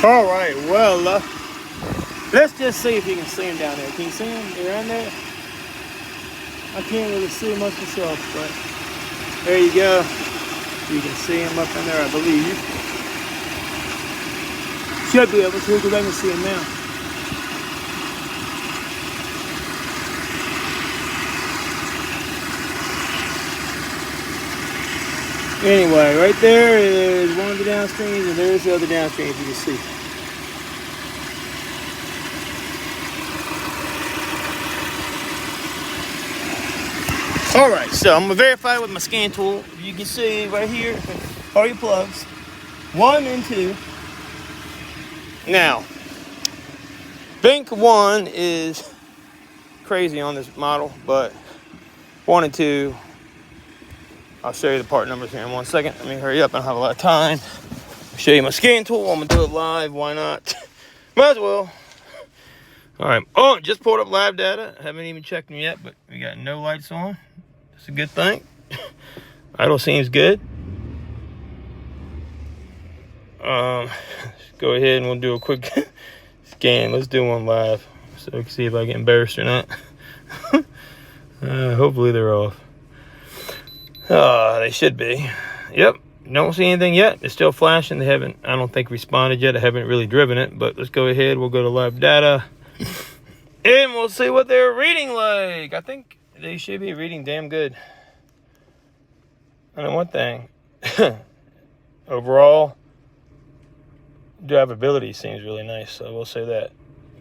All right, well, let's just see if you can see him down there. Can you see him around there? I can't really see much myself, but there you go. You can see him up in there, I believe. Should be able to, because I can see him now. Anyway, right there is one of the downstreams, and there's the other downstream, you can see. All right, so I'm gonna verify with my scan tool. You can see right here are your plugs, 1 and 2. Now, bank 1 is crazy on this model, but 1 and 2. I'll show you the part numbers here in 1 second. Let me hurry up. I don't have a lot of time. I'll show you my scan tool. I'm going to do it live. Why not? Might as well. All right. Oh, just pulled up live data. Haven't even checked them yet, but we got no lights on. That's a good thing. Idle seems good. Let's go ahead and we'll do a quick scan. Let's do one live so we can see if I get embarrassed or not. Hopefully they're off. They should be. Yep. Don't see anything yet. It's still flashing. They haven't, I don't think, responded yet. I haven't really driven it, but let's go ahead. We'll go to live data and we'll see what they're reading like. I think they should be reading damn good. I know one thing. Overall, drivability seems really nice, so I will say that.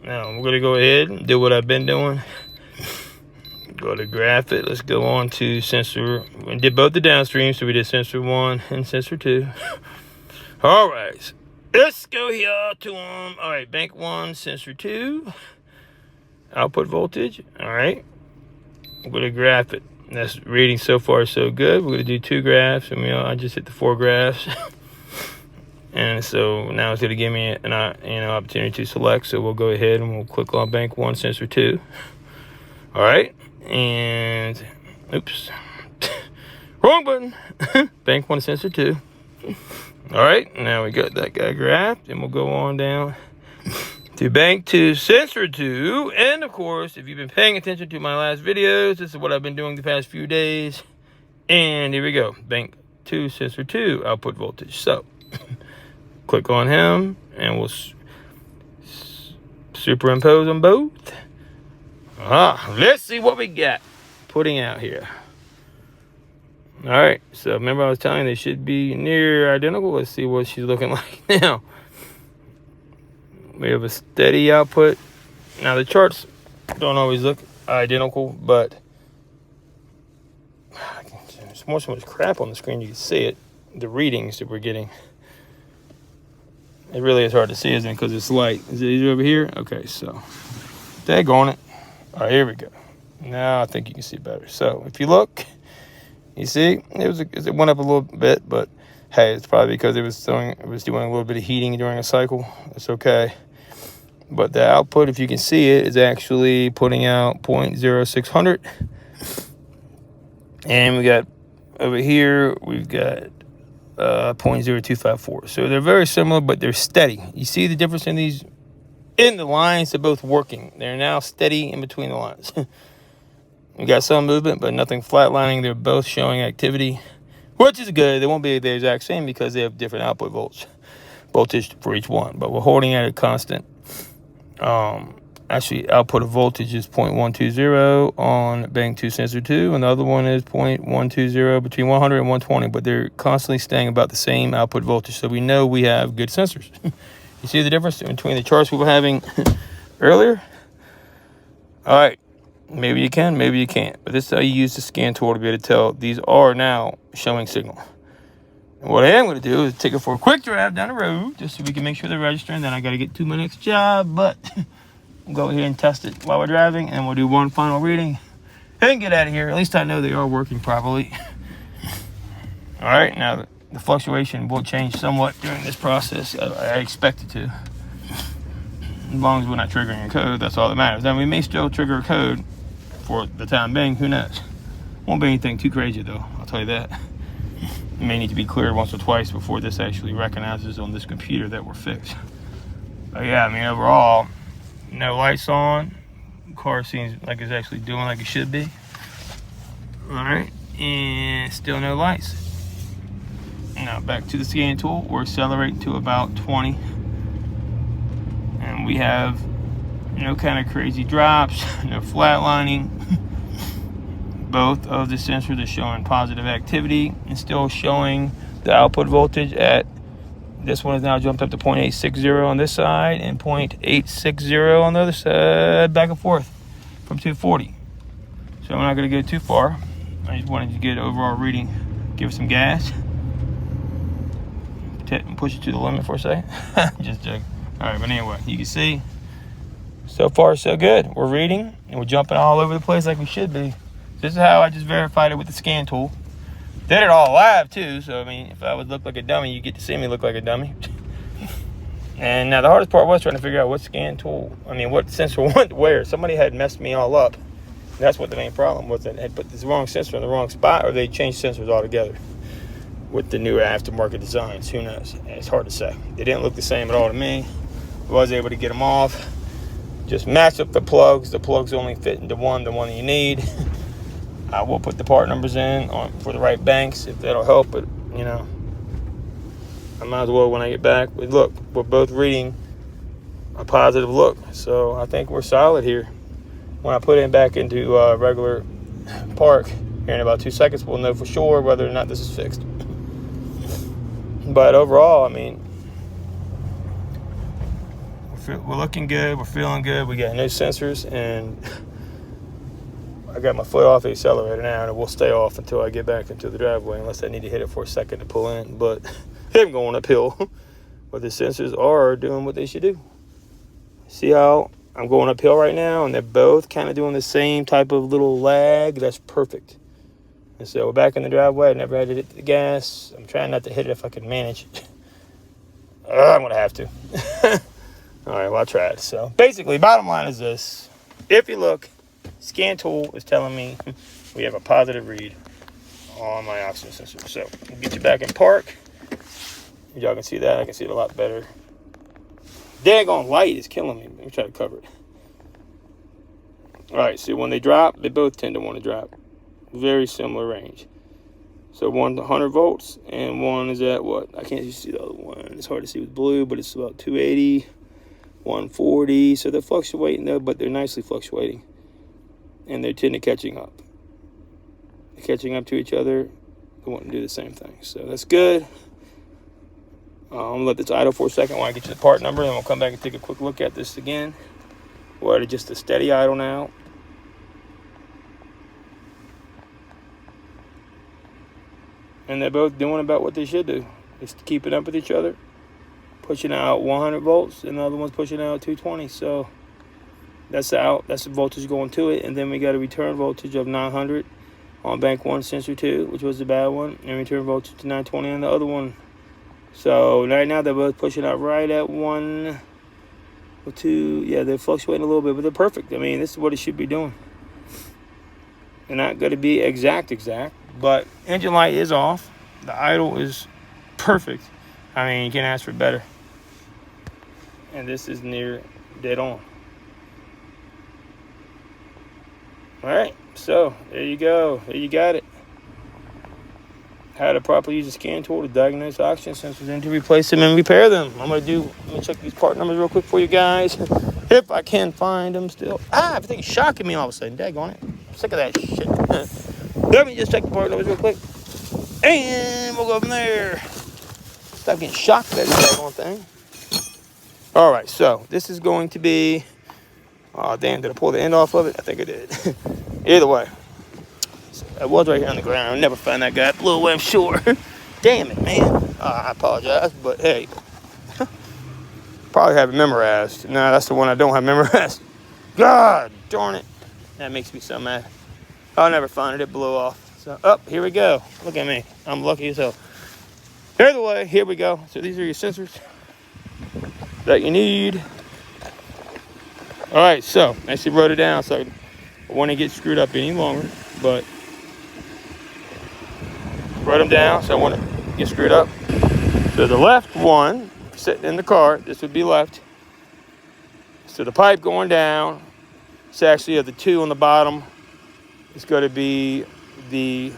Now, I'm going to go ahead and do what I've been doing. Go to graph it. Let's go on to sensor. We did both the downstream, so we did sensor 1 and sensor 2. All right. Let's go here to all right, bank 1, sensor 2. Output voltage. All right. I'm going to graph it. That's reading so far so good. We're going to do 2 graphs. And I just hit the 4 graphs. And so now it's going to give me an opportunity to select. So we'll go ahead and we'll click on bank 1, sensor 2. All right. And oops, wrong button. Bank 1, sensor 2. All right, now we got that guy graphed, and we'll go on down to bank 2, sensor 2. And of course, if you've been paying attention to my last videos, this is what I've been doing the past few days. And here we go, bank 2, sensor 2, output voltage. So click on him, and we'll superimpose on both. Let's see what we got putting out here. All right, so remember I was telling you they should be near identical. Let's see what she's looking like now. We have a steady output. Now the charts don't always look identical, but there's so much crap on the screen you can see it. The readings that we're getting. It really is hard to see, isn't it? Because it's light. Is it easier over here? Okay, so daggone it. All right, here we go. Now I think you can see better. So if you look, you see it went up a little bit, but hey, it's probably because it was doing a little bit of heating during a cycle. It's okay. But the output, if you can see it, is actually putting out 0.0600. And we got over here, we've got 0.0254. So they're very similar, but they're steady. You see the difference in these? In the lines, they're both working. They're now steady in between the lines. We got some movement, but nothing flatlining. They're both showing activity, which is good. They won't be the exact same because they have different output voltage for each one. But we're holding at a constant. Actually, output of voltage is 0.120 on bank 2, sensor 2, and the other one is 0.120 between 100 and 120. But they're constantly staying about the same output voltage, so we know we have good sensors. You see the difference between the charts we were having earlier? All right. Maybe you can, maybe you can't. But this is how you use the scan tool to be able to tell these are now showing signal. And what I am going to do is take it for a quick drive down the road just so we can make sure they're registering. Then I got to get to my next job. But we'll go ahead and test it while we're driving. And we'll do one final reading and get out of here. At least I know they are working properly. All right. Now, the fluctuation will change somewhat during this process. I expect it to. As long as we're not triggering a code, that's all that matters. Now, we may still trigger a code for the time being. Who knows? Won't be anything too crazy, though. I'll tell you that. It may need to be cleared once or twice before this actually recognizes on this computer that we're fixed. But yeah, I mean, overall, no lights on. The car seems like it's actually doing like it should be. All right, and still no lights. Now back to the scan tool. We're accelerating to about 20. And we have no kind of crazy drops, no flatlining. Both of the sensors are showing positive activity and still showing the output voltage at, this one has now jumped up to 0.860 on this side and 0.860 on the other side, back and forth from 240. So I'm not going to go too far. I just wanted to get an overall reading, give it some gas, push it to the limit for a second. Just joking. All right, but anyway, you can see so far so good. We're reading and we're jumping all over the place like we should be. This is how I just verified it with the scan tool. Did it all live too, so I mean, if I would look like a dummy, you get to see me look like a dummy. And now the hardest part was trying to figure out what scan tool, what sensor went where. Somebody had messed me all up. That's what the main problem was, that they had put this wrong sensor in the wrong spot, or they changed sensors altogether with the newer aftermarket designs. Who knows? It's hard to say. They didn't look the same at all to me. I was able to get them off. Just match up the plugs. The plugs only fit into the one that you need. I will put the part numbers in for the right banks if that'll help, but I might as well when I get back. But look, we're both reading a positive look, so I think we're solid here. When I put it back into regular park here in about 2 seconds, we'll know for sure whether or not this is fixed. But overall, we're looking good, we're feeling good. We got no sensors, and I got my foot off the accelerator now, and it will stay off until I get back into the driveway, unless I need to hit it for a second to pull in. But I'm going uphill. But the sensors are doing what they should do. See how I'm going uphill right now, and they're both kind of doing the same type of little lag. That's perfect. And so we're back in the driveway. I never had to hit the gas. I'm trying not to hit it if I can manage it. I'm going to have to. All right, well, I'll try it. So basically, bottom line is this. If you look, scan tool is telling me we have a positive read on my oxygen sensor. So we'll get you back in park. Y'all can see that. I can see it a lot better. Daggone light is killing me. Let me try to cover it. All right, see, when they drop, they both tend to want to drop. Very similar range. So one's 100 volts, and one is at what? I can't see the other one. It's hard to see with blue, but it's about 280, 140. So they're fluctuating, though, but they're nicely fluctuating. And they're tending to catching up. They're catching up to each other. They want to do the same thing. So that's good. I'm going to let this idle for a second while I get you the part number, and we'll come back and take a quick look at this again. We're at just a steady idle now. And they're both doing about what they should do. Just keeping up with each other. Pushing out 100 volts, and the other one's pushing out 220. So that's the voltage going to it. And then we got a return voltage of 900 on bank 1, sensor 2, which was the bad one. And return voltage to 920 on the other one. So right now they're both pushing out right at 1 or 2. Yeah, they're fluctuating a little bit, but they're perfect. This is what it should be doing. They're not going to be exact, but engine light is off. The idle is perfect. You can't ask for better. And this is near dead on. All right, so there you go. There you got it. How to properly use a scan tool to diagnose oxygen sensors and to replace them and repair them. Let me check these part numbers real quick for you guys. If I can find them still. Everything's shocking me all of a sudden. Daggone it. I'm sick of that shit. Let me just check the part numbers real quick. And we'll go from there. Stop getting shocked at this daggone thing. All right, so this is going to be... Oh, damn, did I pull the end off of it? I think I did. Either way. I was right here on the ground. I'll never find that guy. Blew away, I'm sure. Damn it, man. I apologize, but hey. Probably have it memorized. No, that's the one I don't have memorized. God darn it. That makes me so mad. I'll never find it. It blew off. So, here we go. Look at me. I'm lucky as hell. Either way, here we go. So these are your sensors that you need. All right, so I actually wrote it down so I want to get screwed up any longer, but wrote them down so I want to get screwed up. So the left one, sitting in the car, this would be left. So the pipe going down, it's actually of the 2 on the bottom. It's going to be I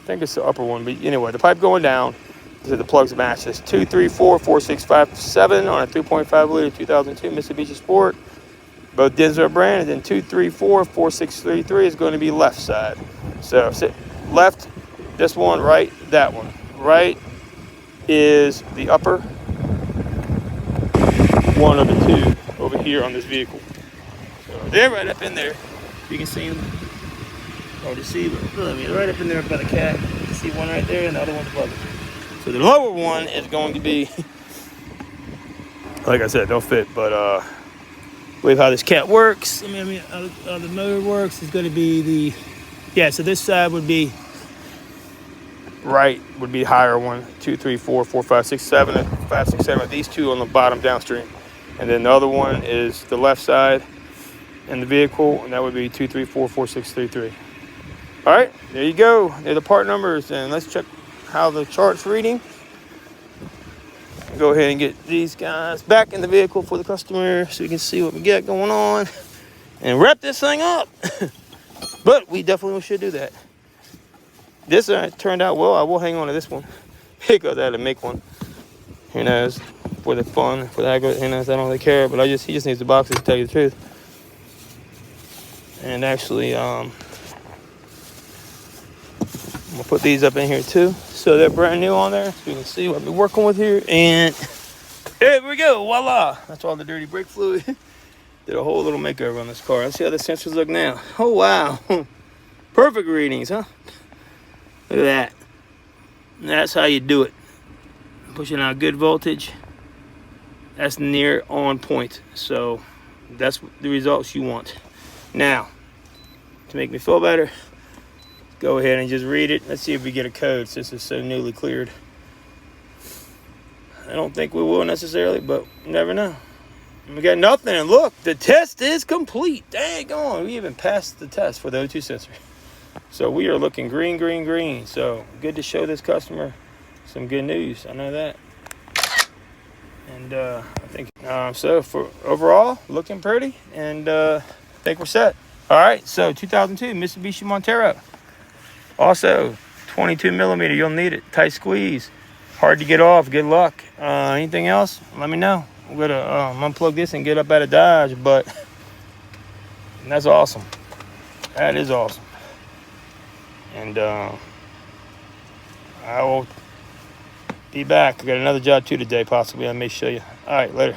think it's the upper one, but anyway, the pipe going down. So the plugs match. It's 2, 3, 4, 4, 6, 5, 7 on a 3.5 liter 2002 Mitsubishi Sport. Both DINs are brand. And then 2, 3, 4, 4, 6, 3, 3 is going to be left side. So left, this one, right, that one. Right is the upper one of the 2 over here on this vehicle. So they're right up in there. You can see them. Hard to see, but right up in there by the cat. You can see one right there and the other one's above it. So the lower one is going to be, like I said, they'll fit, but I believe how this cat works, how the motor works is going to be so this side would be right, would be higher one, 2, 3, 4, 4, 5, 6, 7, 5, 6, 7, these 2 on the bottom downstream. And then the other one is the left side in the vehicle, and that would be 2, 3, 4, 4, 6, 3, 3. All right, there you go. They're the part numbers, and let's check how the chart's reading. Go ahead and get these guys back in the vehicle for the customer so we can see what we got going on and wrap this thing up. But we definitely should do that. This turned out well. I will hang on to this one because I had to make one. Who knows? For the fun, for the heck of it, who knows? I don't really care, but he just needs the boxes, to tell you the truth. And actually, I'm gonna put these up in here too, so they're brand new on there, so you can see what we're working with here. And there we go, voila! That's all the dirty brake fluid. Did a whole little makeover on this car. Let's see how the sensors look now. Oh wow, perfect readings, huh? Look at that. That's how you do it. Pushing out good voltage. That's near on point. So that's the results you want. Now, to make me feel better, go ahead and just read it. Let's see if we get a code since it's so newly cleared. I don't think we will necessarily, but you never know. We got nothing, and look, the test is complete. Dang on, we even passed the test for the O2 sensor. So we are looking green, green, green. So good to show this customer some good news. I know that. And I think so for overall, looking pretty, and I think we're set. All right, so 2002 Mitsubishi Montero. Also, 22 millimeter, you'll need it. Tight squeeze, hard to get off. Good luck. Anything else? Let me know. I'm gonna unplug this and get up out of Dodge, but that's awesome. That is awesome. And I will be back. I got another job too today, possibly. I may show you. All right, later.